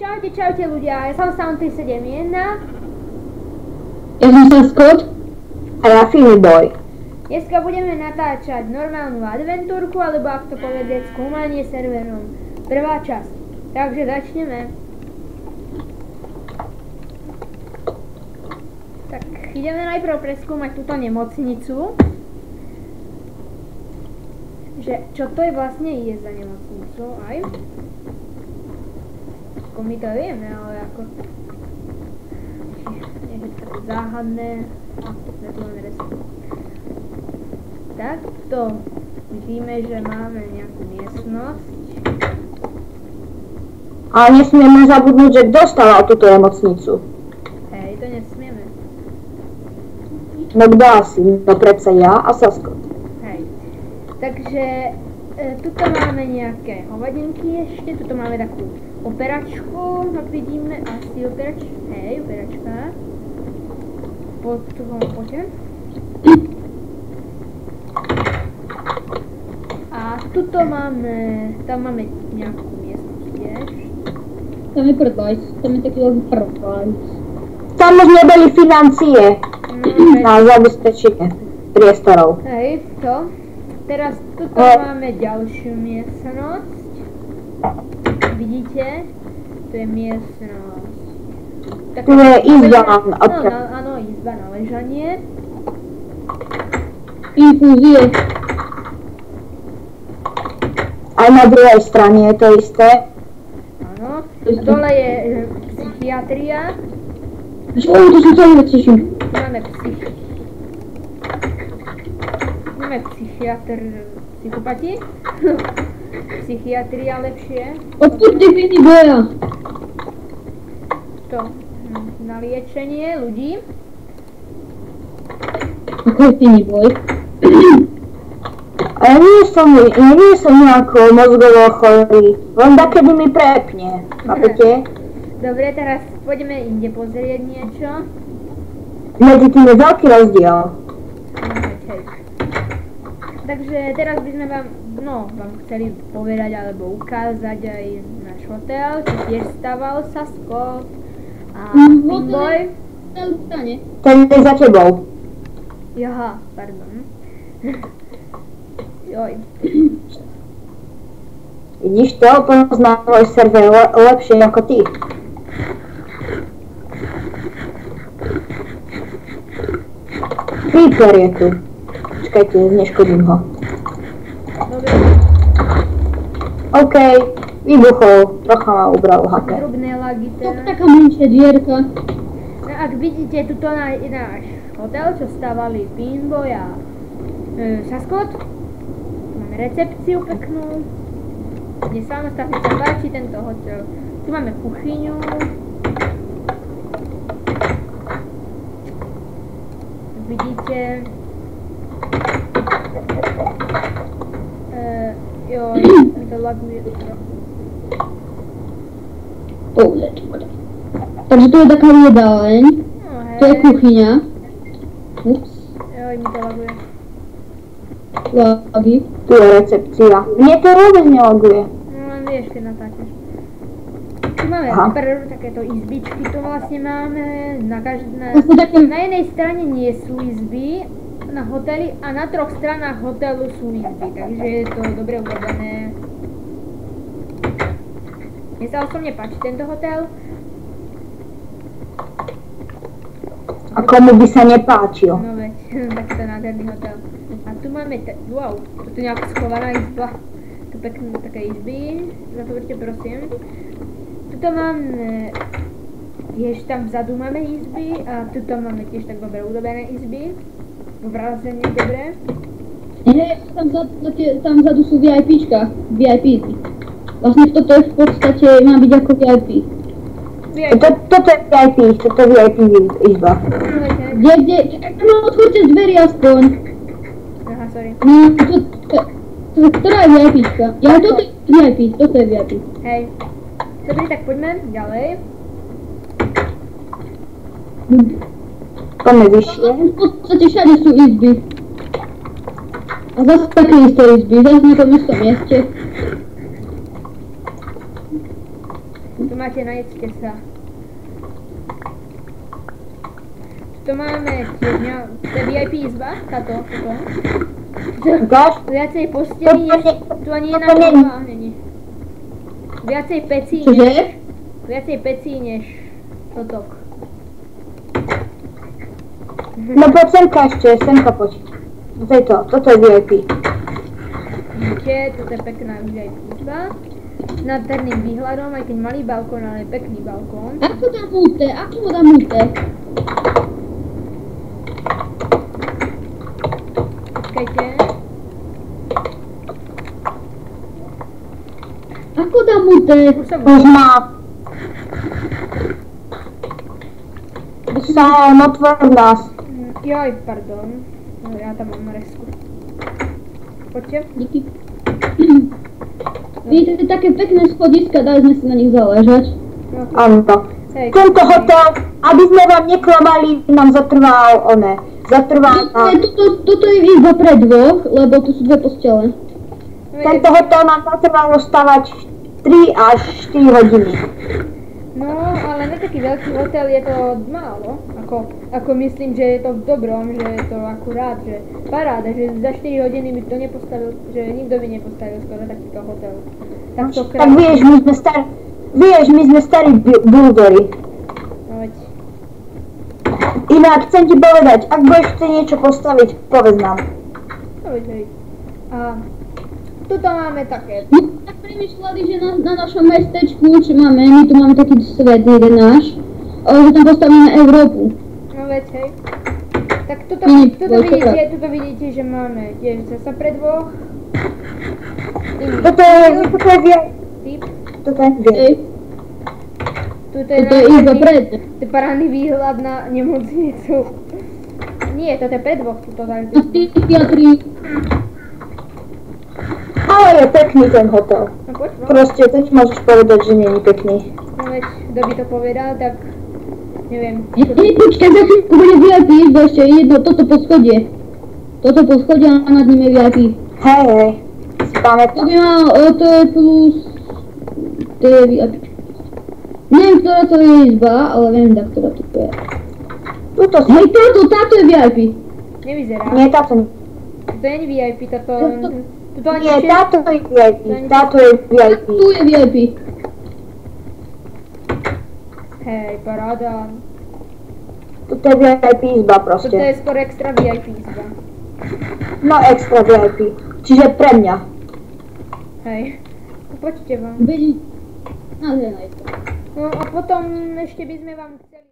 Čaute ľudia, ja som Sound371. Ja som Saskot. A ja Filiboy. Dneska budeme natáčať normálnu adventúrku, alebo ak to povedať, skúmanie serverom. Prvá časť. Takže začneme. Tak ideme najprv preskúmať túto nemocnicu. Že čo to je vlastne za nemocnicu aj? My to vieme, ale ako... Je to také záhadné. Takto vidíme, že máme nejakú miestnosť. Ale nesmieme zabudnúť, že kto stával túto nemocnicu. Hej, to nesmieme. No kto asi? No predsa ja a Saskot. Hej. Takže tuto máme nejaké hovadinky ešte, tuto máme takú operačku, ak vidíme, asi operačka. Poďme. A tuto máme, tam máme nejakú miestnosť tiež. Tam je prdlajc, tam je taký veľký prdlajc. Tam už neboli financie na zabezpečenie priestorov. Hej, to. Teraz tuto máme ďalšiu miestnosť. Vidíte? To je miestnosť. Tu je izba na áno, izba na ležanie. Infúzie. Aj na druhej strane je to isté. Áno. A dole je psychiatria. To som sa nevecíšim. Máme psychopati. Psychiatria lepšie. Odpustite Filiboja. To na liečenie ľudí. Ako je Filiboj? A ja nie som nejako mozgovo chorý, len takedy mi prepne, chápete? Dobre, teraz poďme inde pozrieť niečo. Medzi tým je veľký rozdiel. Takže teraz by sme vám chceli povedať alebo ukázať aj náš hotel, čo tiež stával Saskot a Filiboy. Ten je za tebou. Jaha, pardon. Joj. Vidíš to? Poznám môj server lepšie ako ty. Creeper je tu. Počkajte, neškodím ho. Dobre. OK, vybuchol. Trocha ma ubral hacker. Drobné lagy To teraz. taká menšia dierka. No, ak vidíte, tuto je náš hotel, čo stávali Filiboy a Saskot. Máme recepciu peknú. Mne samostatne sa páči tento hotel. Tu máme kuchyňu. Vidíte. Joj, mi to laguje trochu. Takže to je taká jedáleň. No hej. To je kuchyňa. Ups. Joj, mi to laguje. Lagy. Tu je recepcia. Mne to vôbec neloguje. No len vieš, keď natáčaš. Tu máme takéto izbičky, to vlastne máme na jednej strane nie sú izby na hoteli a na troch stranách hotelu sú izby, takže je to dobre urobené. Mne sa osobne páči tento hotel. A komu by sa nepáčil? No veď, takýto nádherný hotel. A tu máme, wow, toto je nejaká schovaná izba. Tu pekné také izby, zatvorte prosím. Tuto máme, tiež tam vzadu máme izby a tuto máme tiež tak dobre urobené izby. Vrazenie dobre. Tam vzadu sú VIPčka. VIP. Vlastne toto je v podstate, má byť ako VIP. Toto je VIP, toto je VIP izba. Kde? No otvorte dveri aspoň. Aha, sorry. No, ktorá je VIPčka? Ja, toto je VIP, toto je VIP. Hej. Dobre, tak poďme ďalej. Poďme vyššie. V podstate všade sú izby. A zase také isté izby, zase na tom istom mieste. Tu máte, najedzte sa. Tu máme tiež, to je VIP izba, táto, toto. Ukáž? Viacej posteli, než, tu ani jedna Toto nie- druhá není. Viacej pecí, Čože? viacej pecí než toto. No poď semka ešte, semka poď. Toto je VIP. Vidíte, toto je pekná VIP izba. S nádherným výhľadom, aj keď malý balkón, ale pekný balkón. Ako dám mute? Ako ho dám mute? Počkajte. Ako dám mute? Už som Už má. Sám, otvor nás. Joj, pardon. No, ja tam mám resku. Poďte. Díky. Vidíte, také pekné schodiska, dali sme si na nich zaležať. No, Áno. hej, Tento hotel, aby sme vám neklamali, nám zatrval Toto je izba pre dvoch, lebo tu sú dve postele. no, tento hotel nám zatrvalo stavať 3 až 4 hodiny. no, ale na taký veľký hotel je to málo. Ako myslím, že je to v dobrom, že je to akurát, že paráda, že za 4 hodiny by to nepostavil, že nikto by nepostavil skoro takýto hotel. Takto Tak vieš, my sme starí buildery. No veď, Inak chcem ti povedať, ak budeš chcieť niečo postaviť, povedz nám. no veď, hej. A tuto máme také. My sme tak premyšľali, že na našom mestečku, čo máme, my tu máme taký svet jeden náš, že tam postavíme Európu. No veď, hej. Tak tuto Počkaj. vidíte, že máme tiež zasa pre dvoch. Toto je VIP. Typ. Toto je VIP. Hej, Tuto je toto je izba nádherný- pre to je parádny výhľad na nemocnicu. Nie, toto je pre dvoch, tuto na záleží. psychiatrii. Ale je pekný ten hotel. No poď, no. Proste, to nemôžeš povedať, že nie je pekný. No veď, kto by to povedal, tak neviem. Počkaj, za chvíľku bude VIP izba ešte jedno, toto poschodie. Toto poschodie a nad ním je VIP. Hej, si To pamätám. by mal, to je plus... To je VIP. Neviem, ktorá to je izba, ale viem, tak ktorá to je. Tuto si... Hej, táto je VIP. Nevyzerá. Nie, táto nie. To je VIP, toto... Toto ani Nie, ešte- táto je VIP. Táto je VIP. Tu je VIP. Hej, paráda. Toto je VIP izba Toto proste. je skôr extra VIP izba. No extra VIP. Čiže pre mňa. Hej. No poďte vám. Byť... Nádherná je to. No a potom ešte by sme vám chceli...